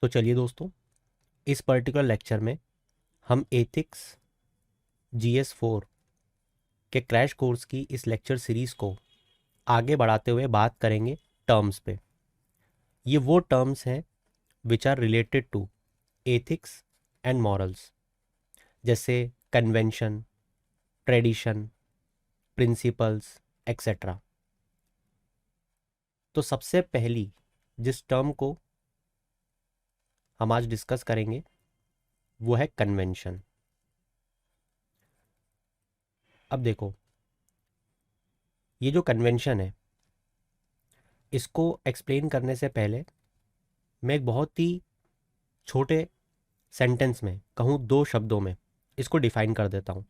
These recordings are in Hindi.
तो चलिए दोस्तों, इस पर्टिकुलर लेक्चर में हम एथिक्स GS4 के क्रैश कोर्स की इस लेक्चर सीरीज़ को आगे बढ़ाते हुए बात करेंगे टर्म्स पे। ये वो टर्म्स हैं which are related to ethics and morals, जैसे कन्वेंशन, ट्रेडिशन, प्रिंसिपल्स एक्सेट्रा। तो सबसे पहली जिस टर्म को हम आज डिस्कस करेंगे वो है कन्वेंशन। अब देखो, ये जो कन्वेंशन है इसको एक्सप्लेन करने से पहले मैं एक बहुत ही छोटे सेंटेंस में कहूँ, दो शब्दों में इसको डिफाइन कर देता हूँ।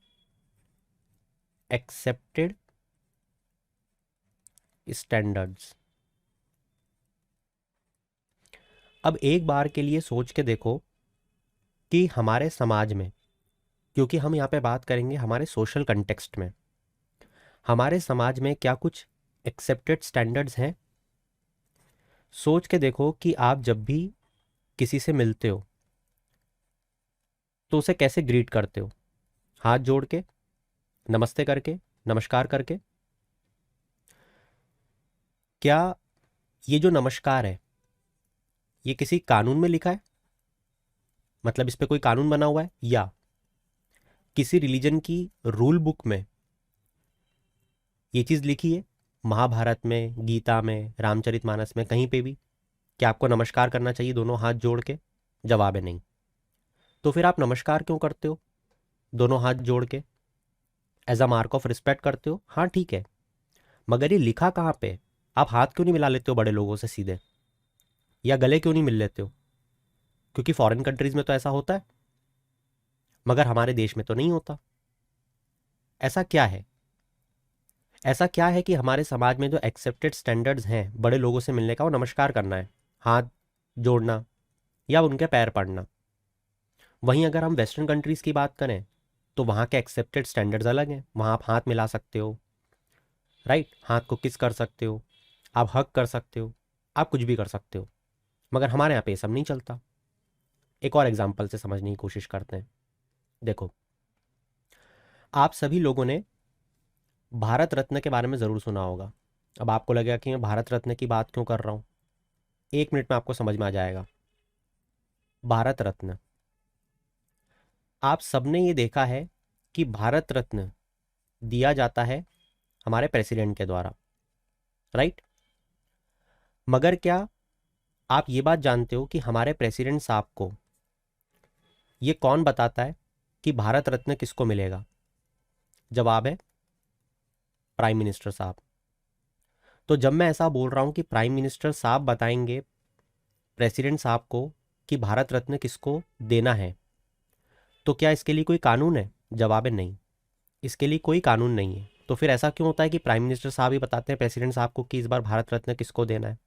Accepted standards. अब एक बार के लिए सोच के देखो कि हमारे समाज में, क्योंकि हम यहाँ पे बात करेंगे हमारे सोशल कंटेक्स्ट में, हमारे समाज में क्या कुछ एक्सेप्टेड स्टैंडर्ड्स हैं। सोच के देखो कि आप जब भी किसी से मिलते हो तो उसे कैसे ग्रीट करते हो, हाथ जोड़ के, नमस्ते करके, नमस्कार करके। क्या ये जो नमस्कार है ये किसी कानून में लिखा है, मतलब इस पे कोई कानून बना हुआ है, या किसी रिलीजन की रूल बुक में ये चीज़ लिखी है, महाभारत में, गीता में, रामचरितमानस में, कहीं पे भी कि आपको नमस्कार करना चाहिए दोनों हाथ जोड़ के? जवाब है नहीं। तो फिर आप नमस्कार क्यों करते हो दोनों हाथ जोड़ के? As a mark of respect करते हो, हाँ ठीक है, मगर ये लिखा कहाँ पे? आप हाथ क्यों नहीं मिला लेते हो बड़े लोगों से सीधे, या गले क्यों नहीं मिल लेते हो? क्योंकि फॉरेन कंट्रीज में तो ऐसा होता है, मगर हमारे देश में तो नहीं होता। ऐसा क्या है? ऐसा क्या है कि हमारे समाज में जो एक्सेप्टेड स्टैंडर्ड्स हैं बड़े लोगों से मिलने का, वो नमस्कार करना है, हाथ जोड़ना, या उनके पैर पड़ना? वहीं अगर हम वेस्टर्न कंट्रीज़ की बात करें तो वहाँ के एक्सेप्टेड स्टैंडर्ड्स अलग हैं। वहाँ आप हाथ मिला सकते हो, राइट, हाथ को किस कर सकते हो, आप हग कर सकते हो, आप कुछ भी कर सकते हो, मगर हमारे यहाँ पे ये सब नहीं चलता। एक और एग्जाम्पल से समझने की कोशिश करते हैं। देखो, आप सभी लोगों ने भारत रत्न के बारे में ज़रूर सुना होगा। अब आपको लगेगा कि मैं भारत रत्न की बात क्यों कर रहा हूँ, 1 मिनट में आपको समझ में आ जाएगा। भारत रत्न, आप सबने ये देखा है कि भारत रत्न दिया जाता है हमारे प्रेसिडेंट के द्वारा, राइट। मगर क्या आप ये बात जानते हो कि हमारे प्रेसिडेंट साहब को ये कौन बताता है कि भारत रत्न किसको मिलेगा? जवाब है प्राइम मिनिस्टर साहब। तो जब मैं ऐसा बोल रहा हूँ कि प्राइम मिनिस्टर साहब बताएंगे प्रेसिडेंट साहब को कि भारत रत्न किसको देना है, तो क्या इसके लिए कोई कानून है? जवाब है नहीं, इसके लिए कोई कानून नहीं है। तो फिर ऐसा क्यों होता है कि प्राइम मिनिस्टर साहब ही बताते हैं प्रेसिडेंट साहब को कि इस बार भारत रत्न किसको देना है?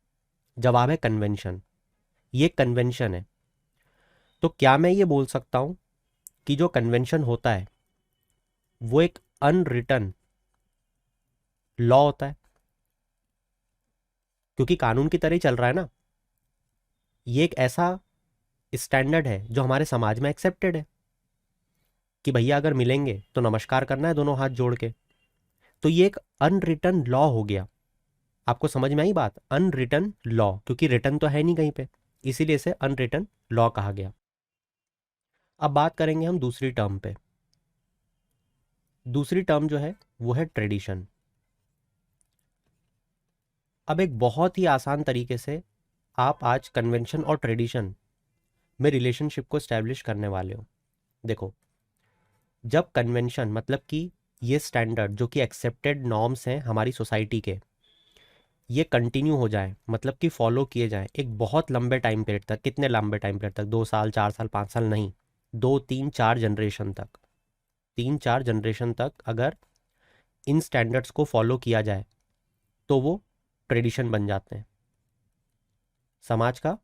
जवाब है कन्वेंशन। ये कन्वेंशन है। तो क्या मैं ये बोल सकता हूँ कि जो कन्वेंशन होता है वो एक अनरिटन लॉ होता है, क्योंकि कानून की तरह ही चल रहा है ना? ये एक ऐसा स्टैंडर्ड है जो हमारे समाज में एक्सेप्टेड है कि भैया अगर मिलेंगे तो नमस्कार करना है दोनों हाथ जोड़ के। तो ये एक अनरिटन लॉ हो गया। आपको समझ में आई बात? अनरिटन लॉ, क्योंकि रिटन तो है नहीं कहीं पे, इसीलिए इसे अनरिटन लॉ कहा गया। अब बात करेंगे हम दूसरी टर्म पे। दूसरी टर्म जो है वो है ट्रेडिशन। अब एक बहुत ही आसान तरीके से आप आज कन्वेंशन और ट्रेडिशन में रिलेशनशिप को स्टैब्लिश करने वाले हो। देखो, जब कन्वेंशन मतलब कि ये स्टैंडर्ड जो कि एक्सेप्टेड नॉर्म्स हैं हमारी सोसाइटी के, ये कंटिन्यू हो जाए, मतलब कि फॉलो किए जाएं एक बहुत लंबे टाइम पीरियड तक। कितने लंबे टाइम पीरियड तक? 2 साल, 4 साल, 5 साल नहीं, 2, 3, 4 जनरेशन तक। 3, 4 जनरेशन तक अगर इन स्टैंडर्ड्स को फॉलो किया जाए तो वो ट्रेडिशन बन जाते हैं, समाज का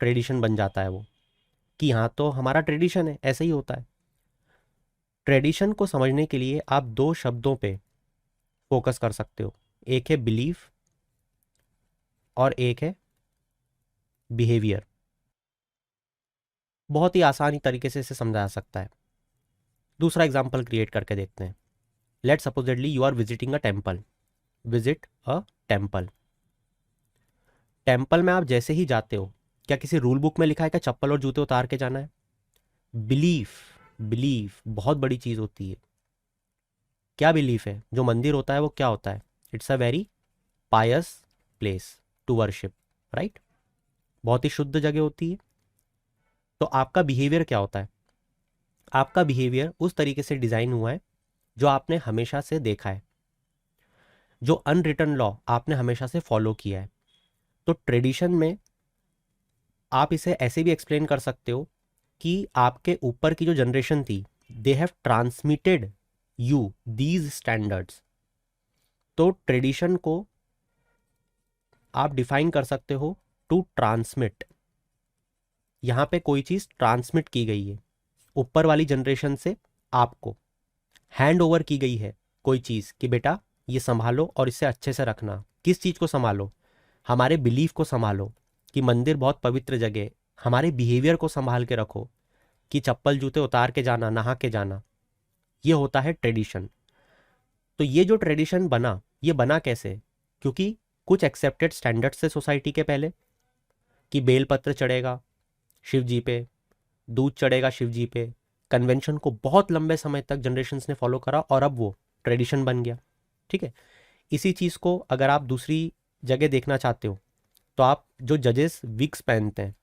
ट्रेडिशन बन जाता है वो, कि हाँ तो हमारा ट्रेडिशन है, ऐसे ही होता है। ट्रेडिशन को समझने के लिए आप दो शब्दों पे फोकस कर सकते हो, एक है बिलीफ और एक है बिहेवियर। बहुत ही आसानी तरीके से इसे समझा जा सकता है। दूसरा एग्जाम्पल क्रिएट करके देखते हैं। Let supposedly you are visiting a temple. Visit a temple. Temple में आप जैसे ही जाते हो, क्या किसी रूल बुक में लिखा है कि चप्पल और जूते उतार के जाना है? बिलीफ, बिलीफ बहुत बड़ी चीज होती है। क्या बिलीफ है? जो मंदिर होता है वो क्या होता है? It's a very pious place to worship, right? बहुत ही शुद्ध जगह होती है। तो आपका बिहेवियर क्या होता है? आपका बिहेवियर उस तरीके से डिजाइन हुआ है जो आपने हमेशा से देखा है, जो अनरिटन लॉ आपने हमेशा से फॉलो किया है। तो ट्रेडिशन में आप इसे ऐसे भी एक्सप्लेन कर सकते हो कि आपके ऊपर की जो जनरेशन थी, they have transmitted you these standards. तो ट्रेडिशन को आप डिफाइन कर सकते हो टू ट्रांसमिट। यहां पे कोई चीज ट्रांसमिट की गई है ऊपर वाली जनरेशन से, आपको हैंड ओवर की गई है कोई चीज कि बेटा ये संभालो और इसे अच्छे से रखना। किस चीज को संभालो? हमारे बिलीफ को संभालो कि मंदिर बहुत पवित्र जगह। हमारे बिहेवियर को संभाल के रखो कि चप्पल जूते उतार के जाना, नहा के जाना। ये होता है ट्रेडिशन। तो ये जो ट्रेडिशन बना, ये बना कैसे? क्योंकि कुछ एक्सेप्टेड स्टैंडर्ड से सोसाइटी के पहले कि बेलपत्र चढ़ेगा शिव जी पे, दूध चढ़ेगा शिव जी पे। कन्वेंशन को बहुत लंबे समय तक जनरेशन्स ने फॉलो करा और अब वो ट्रेडिशन बन गया। ठीक है। इसी चीज़ को अगर आप दूसरी जगह देखना चाहते हो तो आप जो जजेस विग्स पहनते हैं,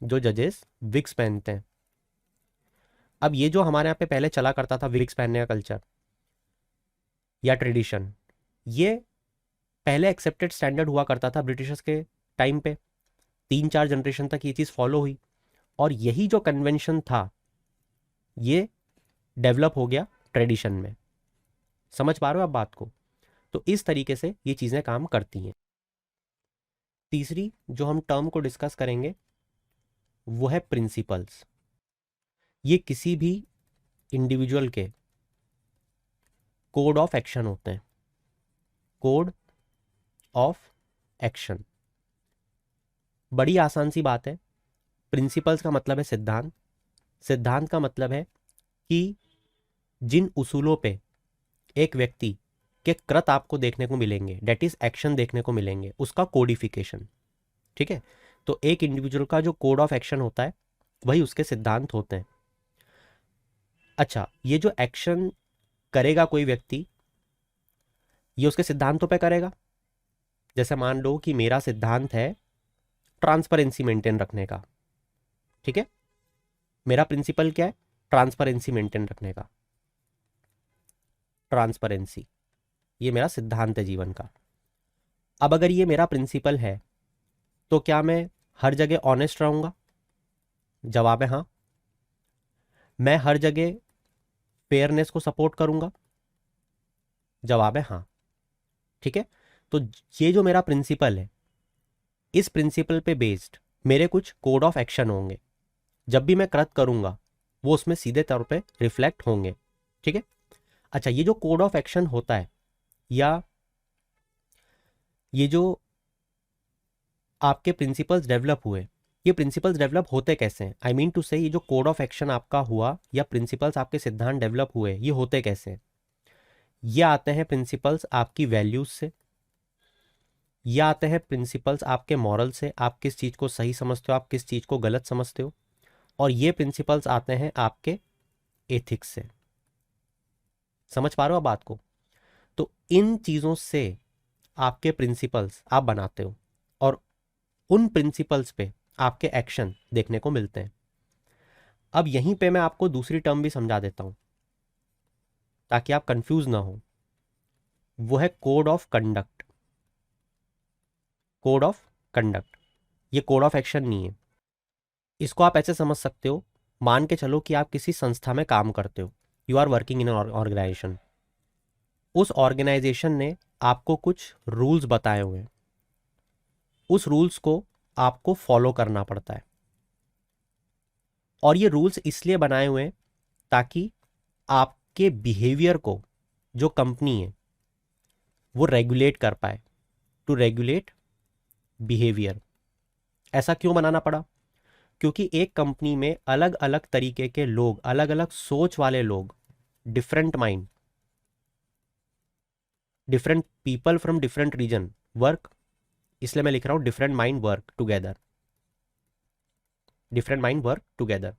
जो जजेस विग्स पहनते हैं, अब ये जो हमारे यहाँ पे पहले चला करता था विग्स पहनने का कल्चर या ट्रेडिशन, ये पहले एक्सेप्टेड स्टैंडर्ड हुआ करता था ब्रिटिशर्स के टाइम पे। 3-4 जनरेशन तक ये चीज़ फॉलो हुई और यही जो कन्वेंशन था ये डेवलप हो गया ट्रेडिशन में। समझ पा रहे हो आप बात को? तो इस तरीके से ये चीज़ें काम करती हैं। तीसरी जो हम टर्म को डिस्कस करेंगे वो है प्रिंसिपल्स। ये किसी भी इंडिविजुअल के कोड ऑफ एक्शन होते हैं। कोड ऑफ एक्शन, बड़ी आसान सी बात है। प्रिंसिपल्स का मतलब है सिद्धांत। सिद्धांत का मतलब है कि जिन उसूलों पे एक व्यक्ति के कृत आपको देखने को मिलेंगे, डेट इज एक्शन देखने को मिलेंगे, उसका कोडिफिकेशन। ठीक है। तो एक इंडिविजुअल का जो कोड ऑफ एक्शन होता है वही उसके सिद्धांत होते हैं। अच्छा, ये जो एक्शन करेगा कोई व्यक्ति, ये उसके सिद्धांतों पे करेगा। जैसे मान लो कि मेरा सिद्धांत है ट्रांसपेरेंसी मेंटेन रखने का। ठीक है। मेरा प्रिंसिपल क्या है? ट्रांसपेरेंसी मेंटेन रखने का। ट्रांसपेरेंसी, ये मेरा सिद्धांत है जीवन का। अब अगर ये मेरा प्रिंसिपल है तो क्या मैं हर जगह ऑनेस्ट रहूंगा? जवाब है हाँ। मैं हर जगह फेयरनेस को सपोर्ट करूंगा? जवाब है हाँ। ठीक है। तो ये जो मेरा प्रिंसिपल है, इस प्रिंसिपल पे बेस्ड मेरे कुछ कोड ऑफ एक्शन होंगे। जब भी मैं कृत करूंगा वो उसमें सीधे तौर पे रिफ्लेक्ट होंगे। ठीक है। अच्छा, ये जो कोड ऑफ एक्शन होता है या ये जो आपके प्रिंसिपल्स डेवलप हुए, ये प्रिंसिपल्स डेवलप होते कैसे हैं? आई मीन टू से ये जो कोड ऑफ एक्शन आपका हुआ या प्रिंसिपल्स आपके सिद्धांत डेवलप हुए, ये होते कैसे हैं? ये आते हैं प्रिंसिपल्स आपकी वैल्यूज से, ये आते हैं प्रिंसिपल्स आपके मॉरल से, आप किस चीज़ को सही समझते हो, आप किस चीज़ को गलत समझते हो, और ये प्रिंसिपल्स आते हैं आपके एथिक्स से। समझ पा रहे हो आप बात को? तो इन चीज़ों से आपके प्रिंसिपल्स आप बनाते हो और उन प्रिंसिपल्स पे आपके एक्शन देखने को मिलते हैं। अब यहीं पे मैं आपको दूसरी टर्म भी समझा देता हूं ताकि आप कंफ्यूज ना हो। वो है code of conduct. Code of conduct, ये कोड ऑफ एक्शन नहीं है। इसको आप ऐसे समझ सकते हो, मान के चलो कि आप किसी संस्था में काम करते हो, you are working in organisation. उस ऑर्गेनाइजेशन ने आपको कुछ रूल्स बताए हुए हैं, उस रूल्स को आपको फॉलो करना पड़ता है। और ये रूल्स इसलिए बनाए हुए हैं ताकि आपके बिहेवियर को जो कंपनी है वो रेगुलेट कर पाए, टू रेगुलेट बिहेवियर। ऐसा क्यों बनाना पड़ा? क्योंकि एक कंपनी में अलग अलग तरीके के लोग, अलग अलग सोच वाले लोग, different mind, different people from different region work, इसलिए मैं लिख रहा हूं different mind work together, different mind work together.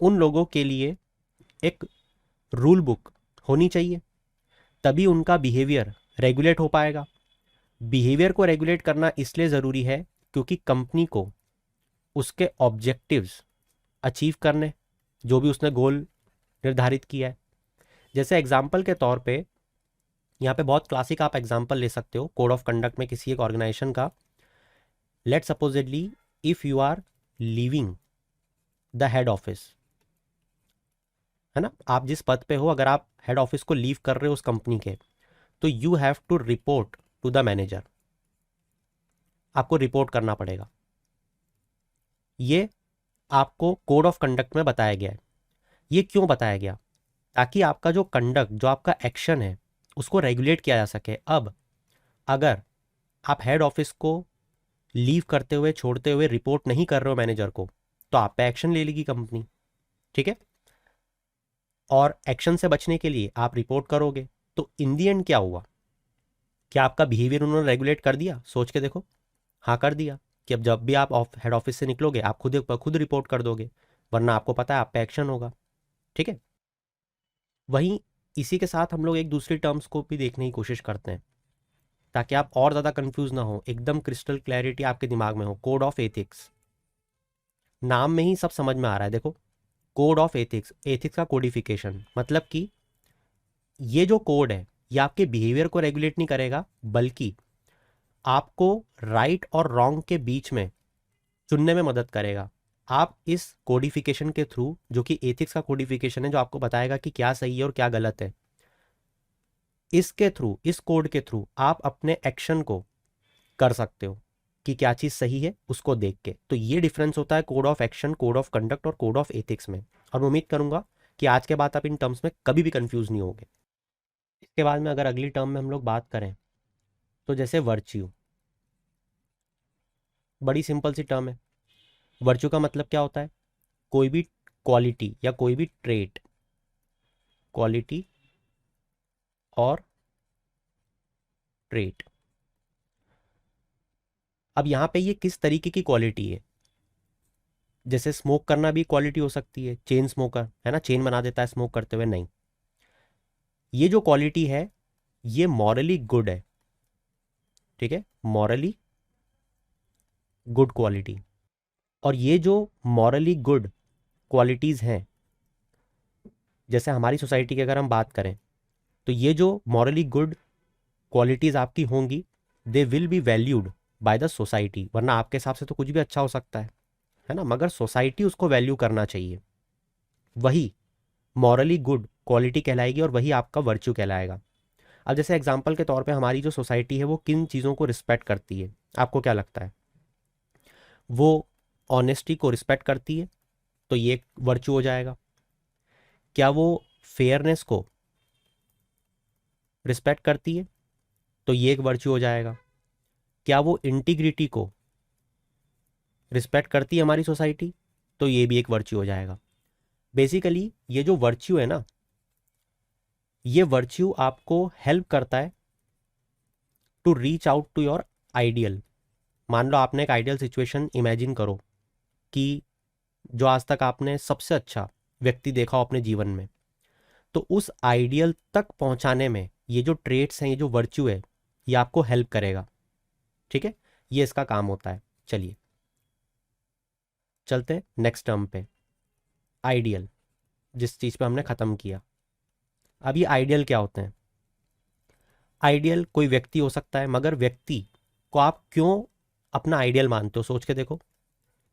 उन लोगों के लिए एक रूल बुक होनी चाहिए, तभी उनका बिहेवियर रेगुलेट हो पाएगा। बिहेवियर को रेगुलेट करना इसलिए ज़रूरी है क्योंकि कंपनी को उसके ऑब्जेक्टिव्स अचीव करने, जो भी उसने गोल निर्धारित किया है। जैसे एग्जाम्पल के तौर पे यहाँ पे बहुत क्लासिक आप एग्जाम्पल ले सकते हो कोड ऑफ कंडक्ट में किसी एक ऑर्गेनाइजेशन का। Let supposedly if you are leaving the head office, है ना, आप जिस पद पे हो, अगर आप हेड ऑफिस को लीव कर रहे हो उस कंपनी के, तो you have to report to the manager, आपको रिपोर्ट करना पड़ेगा। ये आपको कोड ऑफ कंडक्ट में बताया गया है। ये क्यों बताया गया? ताकि आपका जो कंडक्ट, जो आपका एक्शन है, उसको रेगुलेट किया जा सके। अब अगर आप हेड ऑफिस को लीव करते हुए, छोड़ते हुए रिपोर्ट नहीं कर रहे हो मैनेजर को, तो आप पे एक्शन ले लेगी कंपनी, ठीक है। और एक्शन से बचने के लिए आप रिपोर्ट करोगे। तो इन दी एंड क्या हुआ? क्या आपका बिहेवियर उन्होंने रेगुलेट कर दिया? सोच के देखो। हाँ, कर दिया कि अब जब भी आप हेड ऑफिस से निकलोगे आप खुद रिपोर्ट कर दोगे, वरना आपको पता है आप पे एक्शन होगा, ठीक है। वहीं इसी के साथ हम लोग एक दूसरी टर्म्स को भी देखने की कोशिश करते हैं ताकि आप और ज़्यादा कंफ्यूज ना हो, एकदम क्रिस्टल क्लैरिटी आपके दिमाग में हो। कोड ऑफ एथिक्स, नाम में ही सब समझ में आ रहा है। देखो, कोड ऑफ एथिक्स, एथिक्स का कोडिफिकेशन, मतलब कि ये जो कोड है ये आपके बिहेवियर को रेगुलेट नहीं करेगा, बल्कि आपको राइट और रॉन्ग के बीच में चुनने में मदद करेगा। आप इस कोडिफिकेशन के थ्रू, जो कि एथिक्स का कोडिफिकेशन है, जो आपको बताएगा कि क्या सही है और क्या गलत है, इसके थ्रू, इस कोड के थ्रू आप अपने एक्शन को कर सकते हो कि क्या चीज़ सही है उसको देख के। तो ये डिफरेंस होता है code of action, code of conduct और कोड ऑफ एथिक्स में। और मैं उम्मीद करूंगा कि आज के बाद आप इन टर्म्स में कभी भी कंफ्यूज नहीं होगे। इसके बाद में अगर अगली टर्म में हम लोग बात करें, तो जैसे वर्च्यू, बड़ी सिंपल सी टर्म है। वर्च्यू का मतलब क्या होता है? कोई भी क्वालिटी या कोई भी ट्रेट, क्वालिटी और ट्रेट। अब यहाँ पे ये किस तरीके की क्वालिटी है? जैसे स्मोक करना भी क्वालिटी हो सकती है, चेन स्मोकर है ना, चेन बना देता है स्मोक करते हुए, नहीं। ये जो क्वालिटी है ये मॉरली गुड है, ठीक है, मॉरली गुड क्वालिटी। और ये जो मॉरली गुड क्वालिटीज़ हैं, जैसे हमारी सोसाइटी की अगर हम बात करें, तो ये जो मॉरली गुड क्वालिटीज़ आपकी होंगी, they will be valued by the society. वरना आपके हिसाब से तो कुछ भी अच्छा हो सकता है ना, मगर सोसाइटी उसको वैल्यू करना चाहिए। वही मॉरली गुड क्वालिटी कहलाएगी और वही आपका वर्च्यू कहलाएगा। अब जैसे एग्जांपल के तौर पे हमारी जो सोसाइटी है वो किन चीज़ों को रिस्पेक्ट करती है, आपको क्या लगता है? वो ऑनेस्टी को रिस्पेक्ट करती है, तो ये एक वर्च्यू हो जाएगा। क्या वो फेयरनेस को रिस्पेक्ट करती है? तो ये एक वर्च्यू हो जाएगा। क्या वो इंटीग्रिटी को रिस्पेक्ट करती है हमारी सोसाइटी? तो ये भी एक वर्च्यू हो जाएगा। बेसिकली ये जो वर्च्यू है ना, ये वर्च्यू आपको हेल्प करता है to reach out to your ideal. मान लो आपने एक आइडियल सिचुएशन इमेजिन करो कि जो आज तक आपने सबसे अच्छा व्यक्ति देखा हो अपने जीवन में, तो उस आइडियल तक पहुंचाने में ये जो ट्रेट्स हैं, ये जो वर्च्यू है, ये आपको हेल्प करेगा, ठीक है। ये इसका काम होता है। चलिए चलते हैं नेक्स्ट टर्म पे, आइडियल, जिस चीज़ पे हमने ख़त्म किया। अब ये आइडियल क्या होते हैं? आइडियल कोई व्यक्ति हो सकता है, मगर व्यक्ति को आप क्यों अपना आइडियल मानते हो, सोच के देखो।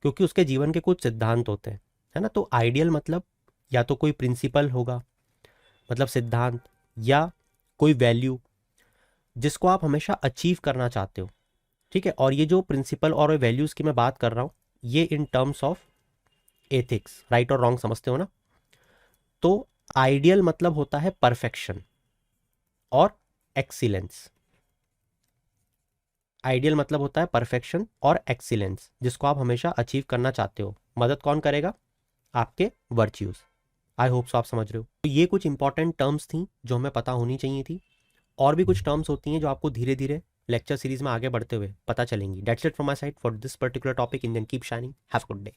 क्योंकि उसके जीवन के कुछ सिद्धांत होते हैं, है ना। तो आइडियल मतलब या तो कोई प्रिंसिपल होगा, मतलब सिद्धांत, या कोई वैल्यू जिसको आप हमेशा अचीव करना चाहते हो, ठीक है। और ये जो प्रिंसिपल और वैल्यूज़ की मैं बात कर रहा हूँ, ये in terms of ethics, right और रॉन्ग समझते हो ना। तो आइडियल मतलब होता है परफेक्शन और एक्सीलेंस। आइडियल मतलब होता है परफेक्शन और एक्सीलेंस, जिसको आप हमेशा अचीव करना चाहते हो। मदद कौन करेगा? आपके वर्च्यूज। आई होप सो आप समझ रहे हो। तो ये कुछ इंपॉर्टेंट टर्म्स थी जो हमें पता होनी चाहिए थी। और भी कुछ टर्म्स होती हैं जो आपको धीरे धीरे लेक्चर सीरीज में आगे बढ़ते हुए पता चलेंगी। That's it from my side for this particular topic. Indian keep shining. Have a good day.